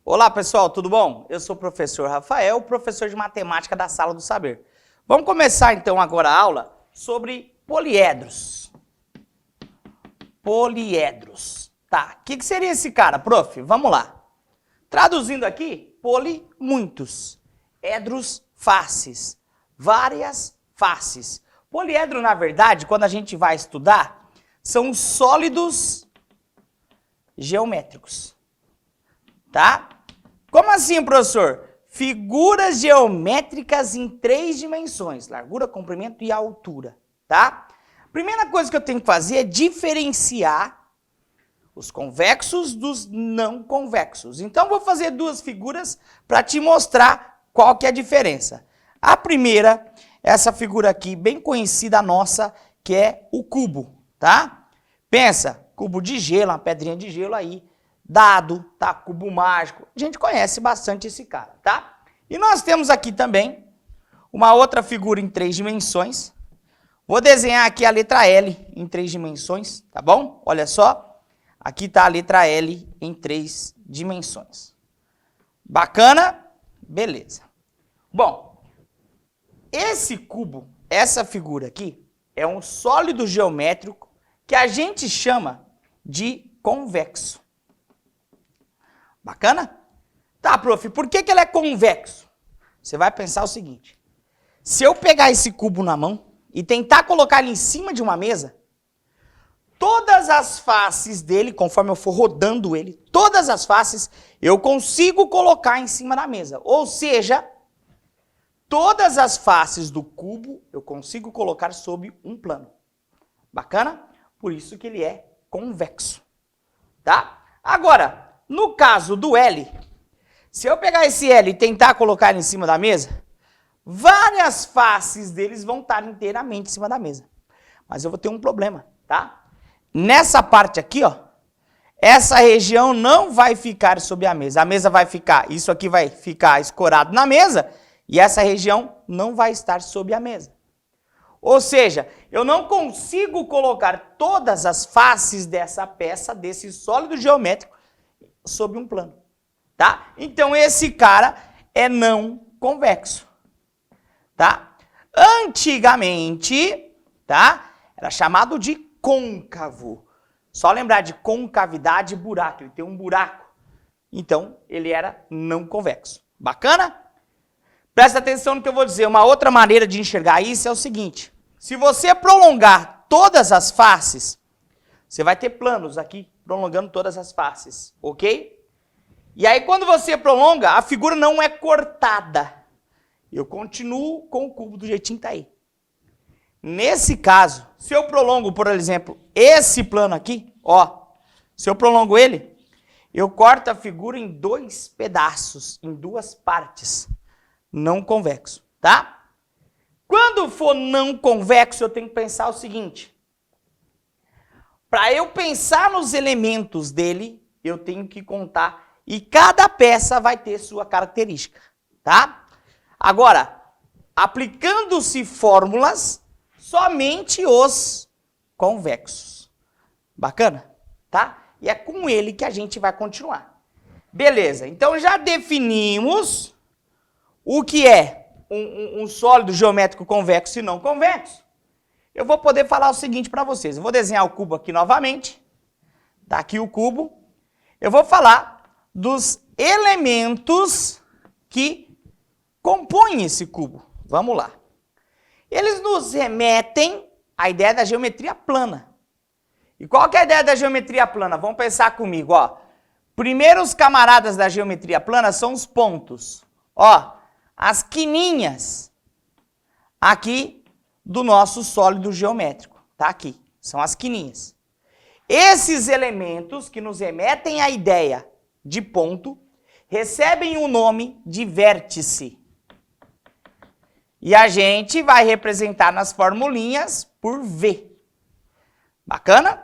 Olá pessoal, tudo bom? Eu sou o professor Rafael, professor de matemática da Sala do Saber. Vamos começar então agora a aula sobre poliedros. Poliedros. Tá, o que seria esse cara, prof? Vamos lá. Traduzindo aqui, poli, muitos. Edros, faces. Várias faces. Poliedro, na verdade, quando a gente vai estudar, são sólidos geométricos. Tá? Como assim, professor? Figuras geométricas em 3 dimensões, largura, comprimento e altura, tá? Primeira coisa que eu tenho que fazer é diferenciar os convexos dos não convexos. Então, vou fazer 2 figuras para te mostrar qual que é a diferença. A primeira é essa figura aqui, bem conhecida nossa, que é o cubo, tá? Pensa, cubo de gelo, uma pedrinha de gelo aí, dado, tá? Cubo mágico. A gente conhece bastante esse cara, tá? E nós temos aqui também uma outra figura em 3 dimensões. Vou desenhar aqui a letra L em 3 dimensões, tá bom? Olha só, aqui tá a letra L em 3 dimensões. Bacana? Beleza. Bom, esse cubo, essa figura aqui, é um sólido geométrico que a gente chama de convexo. Bacana? Tá, prof, por que ele é convexo? Você vai pensar o seguinte, se eu pegar esse cubo na mão e tentar colocar ele em cima de uma mesa, todas as faces dele, conforme eu for rodando ele, todas as faces, eu consigo colocar em cima da mesa. Ou seja, todas as faces do cubo eu consigo colocar sob um plano. Bacana? Por isso que ele é convexo. Tá? Agora, no caso do L, se eu pegar esse L e tentar colocar ele em cima da mesa, várias faces deles vão estar inteiramente em cima da mesa. Mas eu vou ter um problema, tá? Nessa parte aqui, ó, essa região não vai ficar sob a mesa vai ficar, isso aqui vai ficar escorado na mesa, e essa região não vai estar sob a mesa. Ou seja, eu não consigo colocar todas as faces dessa peça, desse sólido geométrico, sob um plano, tá? Então, esse cara é não convexo, tá? Antigamente, tá? Era chamado de côncavo. Só lembrar de concavidade e buraco, ele tem um buraco. Então, ele era não convexo. Bacana? Presta atenção no que eu vou dizer. Uma outra maneira de enxergar isso é o seguinte. Se você prolongar todas as faces, você vai ter planos aqui, prolongando todas as faces, ok? E aí, quando você prolonga, a figura não é cortada. Eu continuo com o cubo do jeitinho que tá aí. Nesse caso, se eu prolongo, por exemplo, esse plano aqui, ó, se eu prolongo ele, eu corto a figura em 2 pedaços, em 2 partes, não convexo, tá? Quando for não convexo, eu tenho que pensar o seguinte. Para eu pensar nos elementos dele, eu tenho que contar, e cada peça vai ter sua característica, tá? Agora, aplicando-se fórmulas, somente os convexos. Bacana? Tá? E é com ele que a gente vai continuar. Beleza, então já definimos o que é um sólido geométrico convexo e não convexo. Eu vou poder falar o seguinte para vocês. Eu vou desenhar o cubo aqui novamente. Tá aqui o cubo. Eu vou falar dos elementos que compõem esse cubo. Vamos lá. Eles nos remetem à ideia da geometria plana. E qual que é a ideia da geometria plana? Vamos pensar comigo, ó. Primeiro, os camaradas da geometria plana são os pontos. Ó, as quininhas aqui do nosso sólido geométrico. Tá aqui, são as quininhas. Esses elementos que nos remetem à ideia de ponto recebem o nome de vértice. E a gente vai representar nas formulinhas por V. Bacana?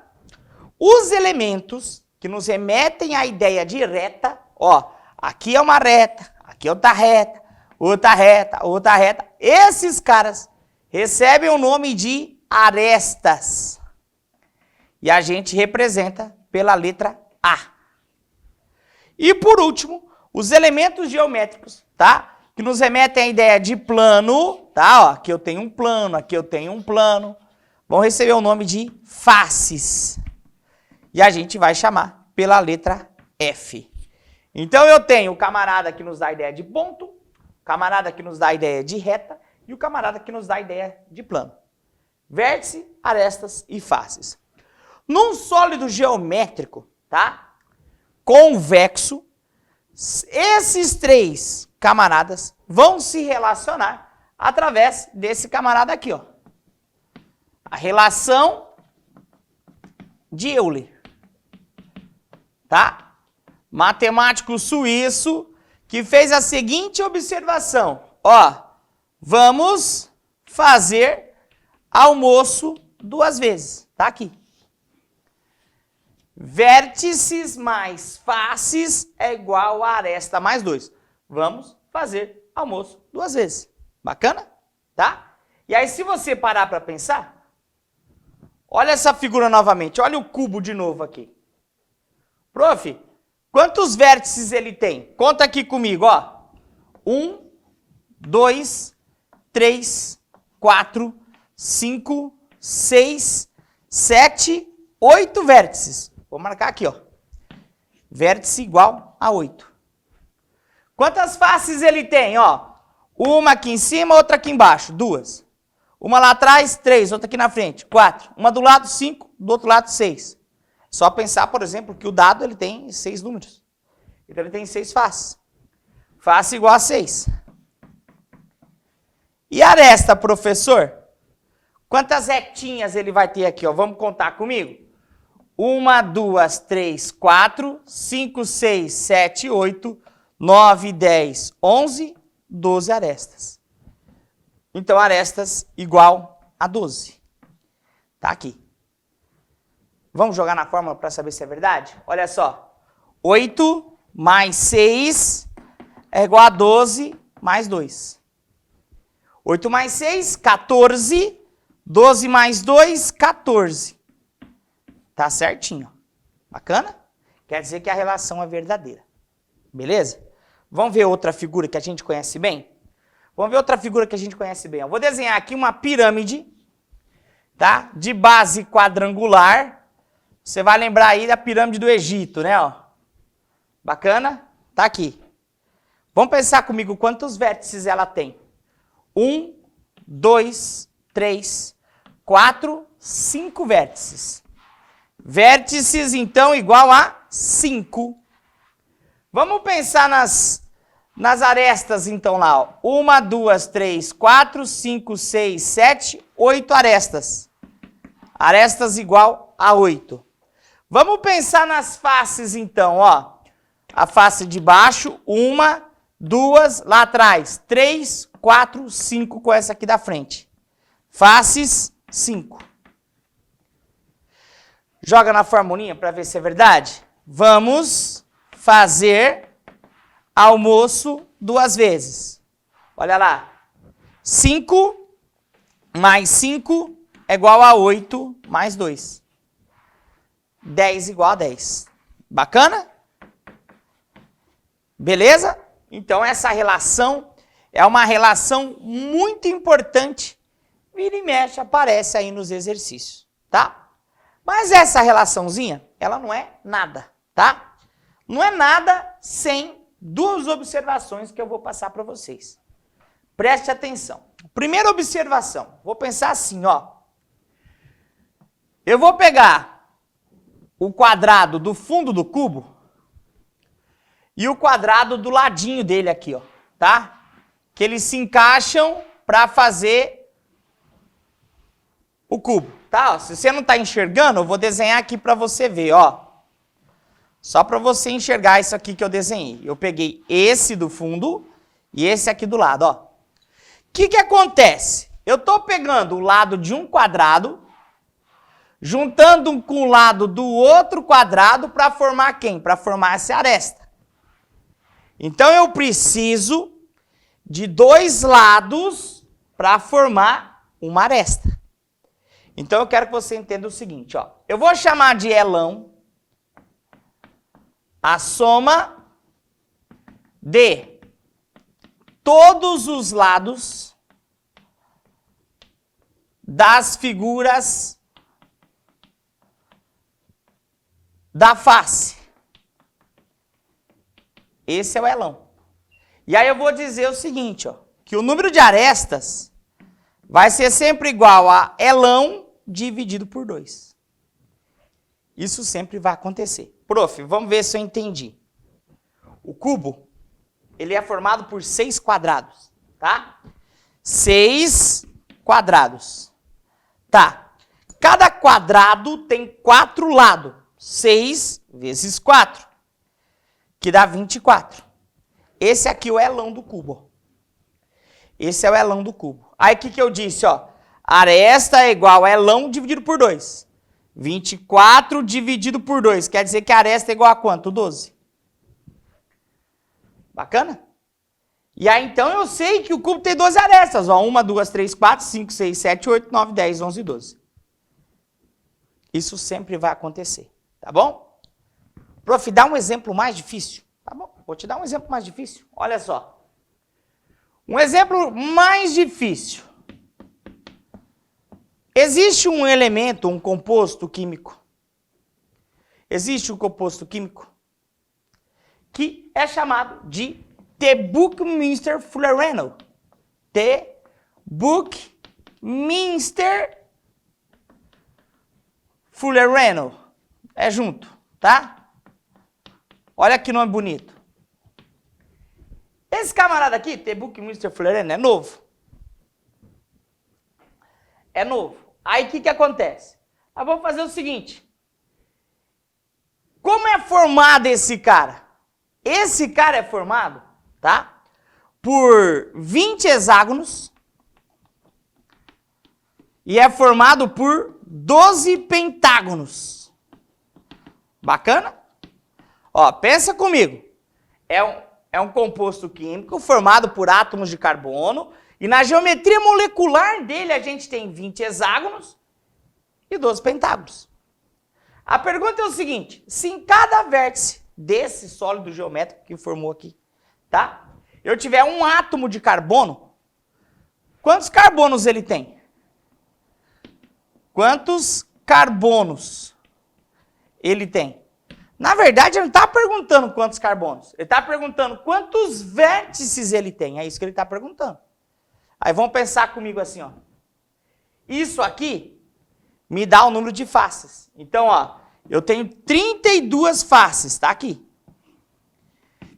Os elementos que nos remetem à ideia de reta, ó, aqui é uma reta, aqui é outra reta, outra reta, outra reta. Esses caras recebem o nome de arestas. E a gente representa pela letra A. E por último, os elementos geométricos, tá? Que nos remetem à ideia de plano, tá? Ó, aqui eu tenho um plano, aqui eu tenho um plano. Vão receber o nome de faces. E a gente vai chamar pela letra F. Então eu tenho o camarada que nos dá a ideia de ponto, o camarada que nos dá a ideia de reta e o camarada que nos dá a ideia de plano. Vértice, arestas e faces. Num sólido geométrico, tá? Convexo, esses três camaradas vão se relacionar através desse camarada aqui, ó. A relação de Euler. Tá? Matemático suíço que fez a seguinte observação. Ó, vamos fazer almoço 2 vezes. Tá aqui. Vértices mais faces é igual a aresta mais 2. Vamos fazer almoço 2 vezes. Bacana? Tá? E aí, se você parar para pensar, olha essa figura novamente. Olha o cubo de novo aqui. Prof, quantos vértices ele tem? Conta aqui comigo, ó. 1, 2, 3, 4, 5, 6, 7, 8 vértices. Vou marcar aqui, ó. Vértice igual a 8. Quantas faces ele tem, ó? Uma aqui em cima, outra aqui embaixo. 2. Uma lá atrás, 3. Outra aqui na frente, 4. Uma do lado, 5. Do outro lado, 6. Só pensar, por exemplo, que o dado ele tem 6 números. Então ele tem 6 faces. Face igual a 6. E aresta, professor? Quantas retinhas ele vai ter aqui, ó? Vamos contar comigo? 1, 2, 3, 4, 5, 6, 7, 8, 9, 10, 11, 12 arestas. Então, arestas igual a 12. Tá aqui. Vamos jogar na fórmula para saber se é verdade? Olha só. 8 mais 6 é igual a 12 mais 2. 8 mais 6, 14. 12 mais 2, 14. Tá certinho. Bacana? Quer dizer que a relação é verdadeira. Beleza? Vamos ver outra figura que a gente conhece bem? Vamos ver outra figura que a gente conhece bem. Eu vou desenhar aqui uma pirâmide, tá? De base quadrangular. Você vai lembrar aí da pirâmide do Egito, né? Ó. Bacana? Tá aqui. Vamos pensar comigo quantos vértices ela tem. 1, 2, 3, 4, 5 vértices. Vértices, então, igual a 5. Vamos pensar nas arestas, então, lá. 1, 2, 3, 4, 5, 6, 7, 8 arestas. Arestas igual a 8. Vamos pensar nas faces, então, ó. A face de baixo, 1, 2, lá atrás, 3, 4, 5 com essa aqui da frente. Faces, 5. Joga na formulinha para ver se é verdade. Vamos fazer almoço 2 vezes. Olha lá. 5 mais 5 é igual a 8 mais 2. 10 igual a 10. Bacana? Beleza? Então essa relação é uma relação muito importante. Vira e mexe, aparece aí nos exercícios, tá? Mas essa relaçãozinha, ela não é nada, tá? Não é nada sem 2 observações que eu vou passar para vocês. Preste atenção. Primeira observação, vou pensar assim, ó. Eu vou pegar o quadrado do fundo do cubo e o quadrado do ladinho dele aqui, ó, tá? Que eles se encaixam para fazer o cubo. Tá, ó, se você não está enxergando, eu vou desenhar aqui para você ver, ó. Só para você enxergar isso aqui que eu desenhei. Eu peguei esse do fundo e esse aqui do lado, ó. O que acontece? Eu estou pegando o lado de um quadrado, juntando com o lado do outro quadrado para formar quem? Para formar essa aresta. Então eu preciso de dois lados para formar uma aresta. Então eu quero que você entenda o seguinte, ó. Eu vou chamar de elão a soma de todos os lados das figuras da face. Esse é o elão. E aí eu vou dizer o seguinte, ó, que o número de arestas vai ser sempre igual a elão dividido por 2. Isso sempre vai acontecer. Prof, vamos ver se eu entendi. O cubo, ele é formado por 6 quadrados, tá? 6 quadrados. Tá. Cada quadrado tem 4 lados. 6 vezes 4, que dá 24. Esse aqui é o elão do cubo. Esse é o elão do cubo. Aí o que eu disse, ó? Aresta é igual a elão dividido por 2. 24 dividido por 2. Quer dizer que a aresta é igual a quanto? 12. Bacana? E aí, então, eu sei que o cubo tem 12 arestas. Ó, 1, 2, 3, 4, 5, 6, 7, 8, 9, 10, 11 e 12. Isso sempre vai acontecer. Tá bom? Prof, dá um exemplo mais difícil. Tá bom, vou te dar um exemplo mais difícil. Olha só. Um exemplo mais difícil. Existe um elemento, um composto químico. Existe um composto químico que é chamado de The Buckminster-Fuller-Reynolds. The Buckminster-Fuller-Reynolds. É junto, tá? Olha que nome bonito. Esse camarada aqui, The Buckminster-Fuller-Reynolds, é novo. É novo. Aí o que acontece? Nós vamos fazer o seguinte. Como é formado esse cara? Esse cara é formado, tá? Por 20 hexágonos e é formado por 12 pentágonos. Bacana? Ó, pensa comigo. É um composto químico formado por átomos de carbono e na geometria molecular dele a gente tem 20 hexágonos e 12 pentágonos. A pergunta é o seguinte, se em cada vértice desse sólido geométrico que formou aqui, tá? Eu tiver um átomo de carbono, quantos carbonos ele tem? Quantos carbonos ele tem? Na verdade, ele não está perguntando quantos carbonos. Ele está perguntando quantos vértices ele tem. É isso que ele está perguntando. Aí vamos pensar comigo assim, ó. Isso aqui me dá o número de faces. Então, ó, eu tenho 32 faces, tá aqui.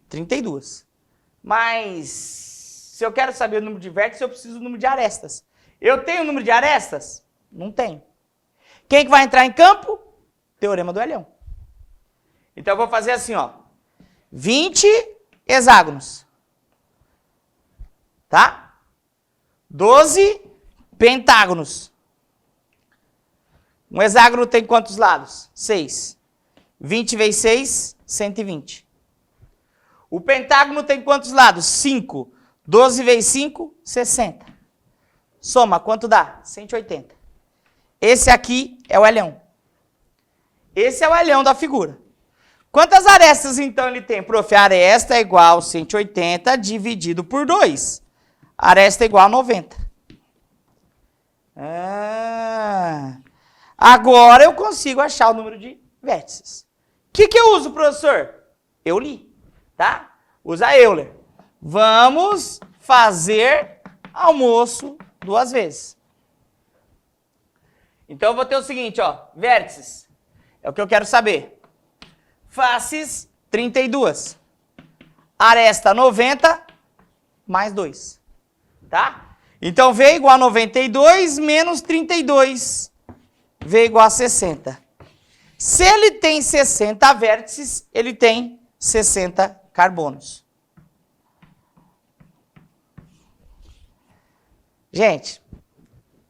32. Mas, se eu quero saber o número de vértices, eu preciso do número de arestas. Eu tenho o número de arestas? Não tenho. Quem que vai entrar em campo? Teorema do Elhão. Então, eu vou fazer assim, ó. 20 hexágonos. Tá? 12 pentágonos. Um hexágono tem quantos lados? 6. 20 vezes 6, 120. O pentágono tem quantos lados? 5. 12 vezes 5, 60. Soma, quanto dá? 180. Esse aqui é o elhão. Esse é o elhão da figura. Quantas arestas, então, ele tem? Prof, a aresta é igual a 180 dividido por 2. A aresta é igual a 90. Agora eu consigo achar o número de vértices. O que eu uso, professor? Eu li, tá? Usa Euler. Vamos fazer almoço 2 vezes. Então eu vou ter o seguinte, ó, vértices. É o que eu quero saber. Faces, 32. Aresta, 90, mais 2. Tá? Então, V igual a 92 menos 32. V igual a 60. Se ele tem 60 vértices, ele tem 60 carbonos. Gente,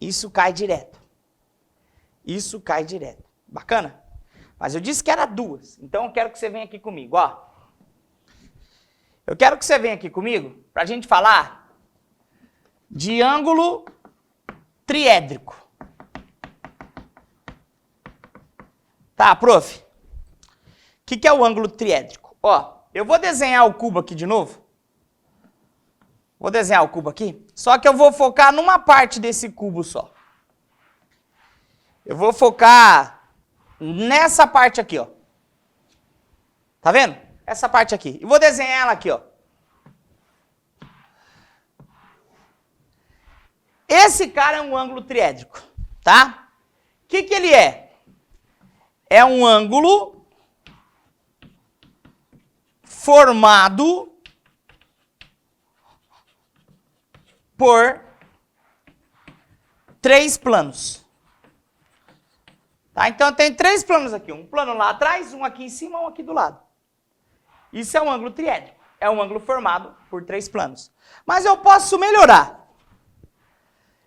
isso cai direto. Isso cai direto. Bacana? Mas eu disse que era 2. Então, eu quero que você venha aqui comigo, ó. Eu quero que você venha aqui comigo para a gente falar de ângulo triédrico. Tá, prof? O que é o ângulo triédrico? Ó, eu vou desenhar o cubo aqui de novo. Vou desenhar o cubo aqui, só que eu vou focar numa parte desse cubo só. Eu vou focar nessa parte aqui, ó. Tá vendo? Essa parte aqui. E vou desenhar ela aqui, ó. Esse cara é um ângulo triédrico, tá? O que ele é? É um ângulo formado por 3 planos. Tá? Então tem 3 planos aqui. Um plano lá atrás, um aqui em cima, um aqui do lado. Isso é um ângulo triédrico. É um ângulo formado por 3 planos. Mas eu posso melhorar.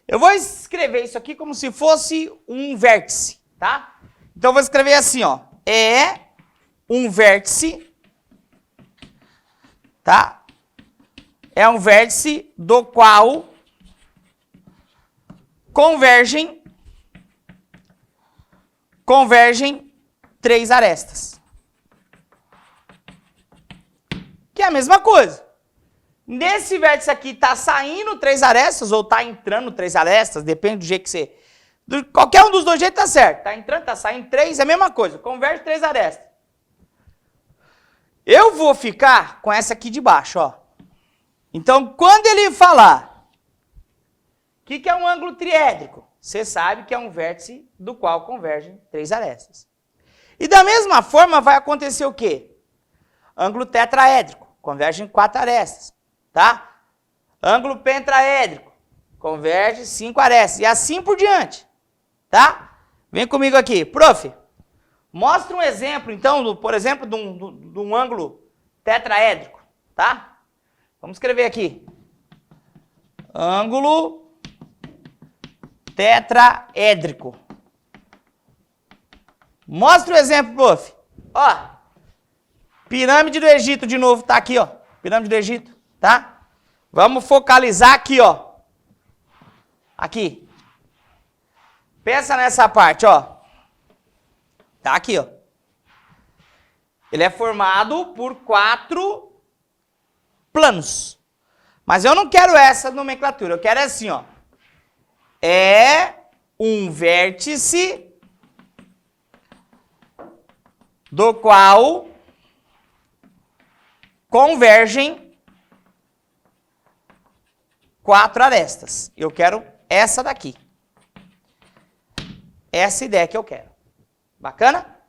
Eu vou escrever isso aqui como se fosse um vértice, tá? Então eu vou escrever assim, ó. É um vértice, tá? É um vértice do qual convergem 3 arestas. Que é a mesma coisa. Nesse vértice aqui está saindo 3 arestas ou está entrando 3 arestas, depende do jeito que você... Qualquer um dos dois jeitos está certo. Está entrando, está saindo 3, é a mesma coisa. Converge 3 arestas. Eu vou ficar com essa aqui de baixo, ó. Então, quando ele falar o que é um ângulo triédrico, você sabe que é um vértice do qual convergem 3 arestas. E da mesma forma vai acontecer o quê? Ângulo tetraédrico, convergem 4 arestas, tá? Ângulo pentaédrico, converge 5 arestas, e assim por diante, tá? Vem comigo aqui. Prof, mostra um exemplo, então, por exemplo, de um ângulo tetraédrico, tá? Vamos escrever aqui. Ângulo tetraédrico. Mostra o exemplo, prof. Ó, pirâmide do Egito de novo, tá aqui, ó. Pirâmide do Egito, tá? Vamos focalizar aqui, ó. Aqui. Pensa nessa parte, ó. Tá aqui, ó. Ele é formado por 4 planos. Mas eu não quero essa nomenclatura, eu quero assim, ó. É um vértice do qual convergem 4 arestas. Eu quero essa daqui. Essa ideia que eu quero. Bacana?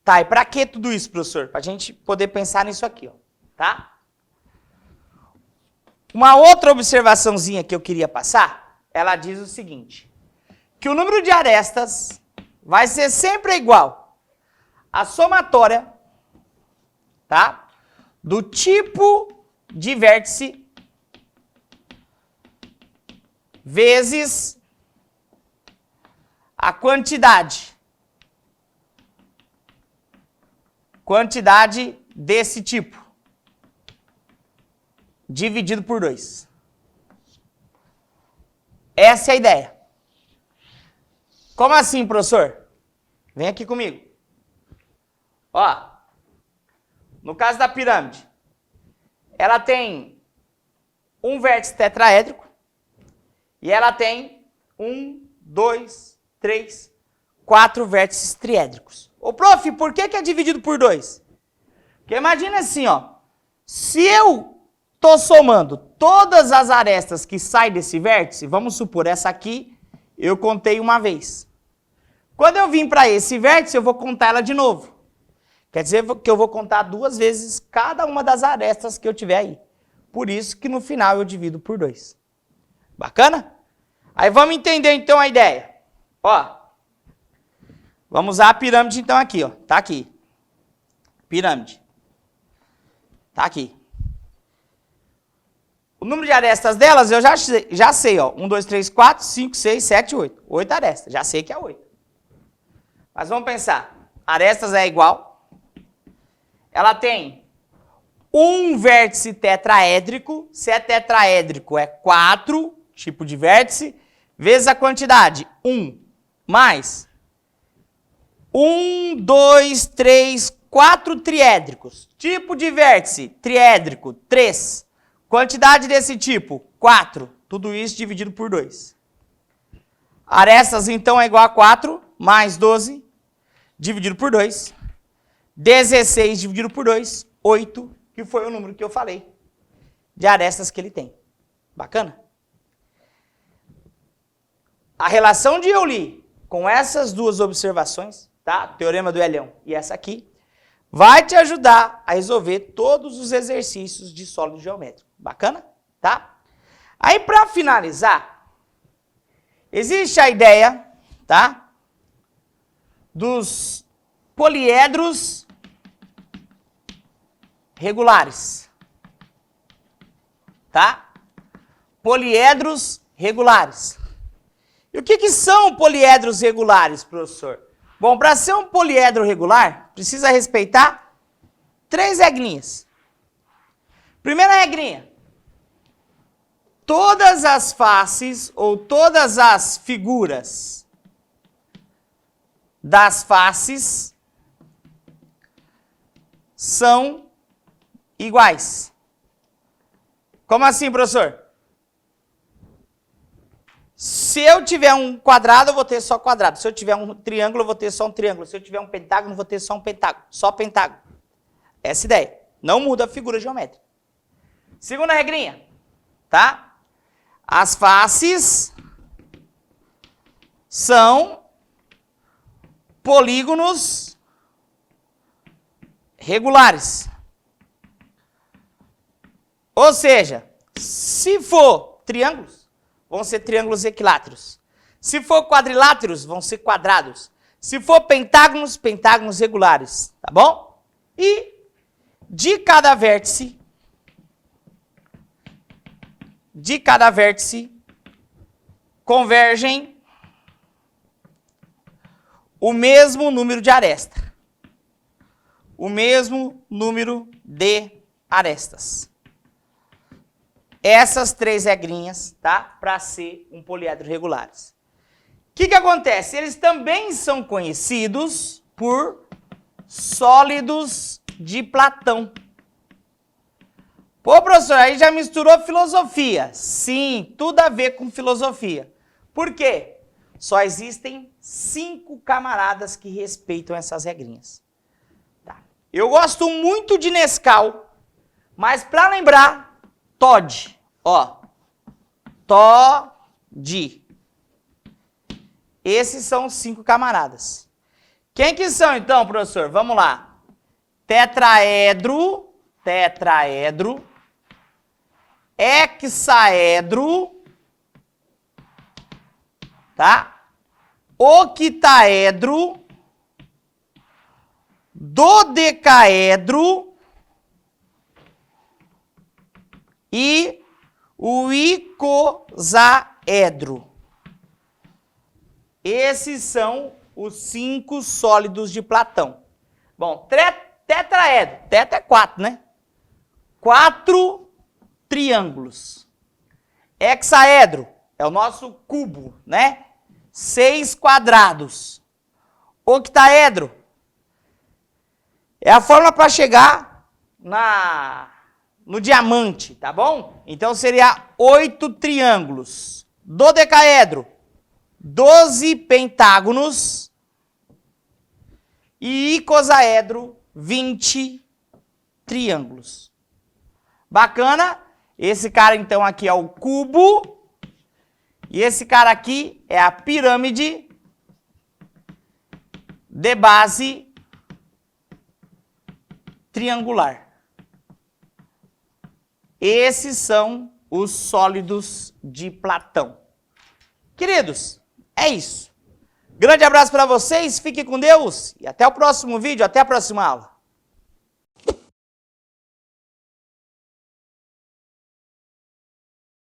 Tá, e pra que tudo isso, professor? Pra gente poder pensar nisso aqui, ó. Tá? Uma outra observaçãozinha que eu queria passar, ela diz o seguinte, que o número de arestas vai ser sempre igual à somatória, tá? Do tipo de vértice vezes a quantidade desse tipo, dividido por 2. Essa é a ideia. Como assim, professor? Vem aqui comigo. Ó, no caso da pirâmide, ela tem um vértice tetraédrico e ela tem 1, 2, 3, 4 vértices triédricos. Ô, prof, por que é dividido por 2? Porque imagina assim, ó. Se eu estou somando todas as arestas que saem desse vértice, vamos supor, essa aqui eu contei uma vez. Quando eu vim para esse vértice, eu vou contar ela de novo. Quer dizer que eu vou contar 2 vezes cada uma das arestas que eu tiver aí. Por isso que no final eu divido por 2. Bacana? Aí vamos entender então a ideia. Ó, vamos usar a pirâmide então aqui, ó. Tá aqui. Pirâmide. Tá aqui. O número de arestas delas eu já sei, ó. 1, 2, 3, 4, 5, 6, 7, 8. 8 arestas. Já sei que é 8. Mas vamos pensar. Arestas é igual. Ela tem um vértice tetraédrico. Se é tetraédrico, é 4 tipo de vértice, vezes a quantidade, 1, mais 1, 2, 3, 4 triédricos. Tipo de vértice, triédrico, 3. Quantidade desse tipo, 4. Tudo isso dividido por 2. Arestas, então, é igual a 4, mais 12, dividido por 2. 16 dividido por 2, 8, que foi o número que eu falei de arestas que ele tem. Bacana? A relação de Euler com essas duas observações, tá? Teorema do L1 e essa aqui, vai te ajudar a resolver todos os exercícios de sólido geométrico. Bacana? Tá? Aí, para finalizar, existe a ideia, tá? Dos poliedros regulares. Tá? Poliedros regulares. E o que são poliedros regulares, professor? Bom, para ser um poliedro regular, precisa respeitar 3 regrinhas. Primeira regrinha. Todas as faces ou todas as figuras das faces são iguais. Como assim, professor? Se eu tiver um quadrado, eu vou ter só quadrado. Se eu tiver um triângulo, eu vou ter só um triângulo. Se eu tiver um pentágono, eu vou ter só um pentágono. Só pentágono. Essa ideia. Não muda a figura geométrica. Segunda regrinha, tá? As faces são polígonos regulares. Ou seja, se for triângulos, vão ser triângulos equiláteros. Se for quadriláteros, vão ser quadrados. Se for pentágonos, pentágonos regulares. Tá bom? E de cada vértice, convergem o mesmo número de arestas. O mesmo número de arestas. Essas 3 regrinhas, tá? Para ser um poliedro regulares. O que acontece? Eles também são conhecidos por sólidos de Platão. Pô, professor, aí já misturou filosofia. Sim, tudo a ver com filosofia. Por quê? Só existem 5 camaradas que respeitam essas regrinhas. Tá. Eu gosto muito de Nescau, mas para lembrar, Todd. Ó, Todd. Esses são os 5 camaradas. Quem que são então, professor? Vamos lá. Tetraedro, hexaedro, tá? Octaedro, dodecaedro e o icosaedro. Esses são os 5 sólidos de Platão. Bom, tetraedro, tetra é 4, né? 4 triângulos. Hexaedro é o nosso cubo, né? 6 quadrados. Octaedro é a fórmula para chegar no diamante, tá bom? Então seria 8 triângulos. Dodecaedro, 12 pentágonos. E icosaedro, 20 triângulos. Bacana? Esse cara então aqui é o cubo. E esse cara aqui é a pirâmide de base triangular. Esses são os sólidos de Platão. Queridos, é isso. Grande abraço para vocês, fiquem com Deus e até o próximo vídeo, até a próxima aula.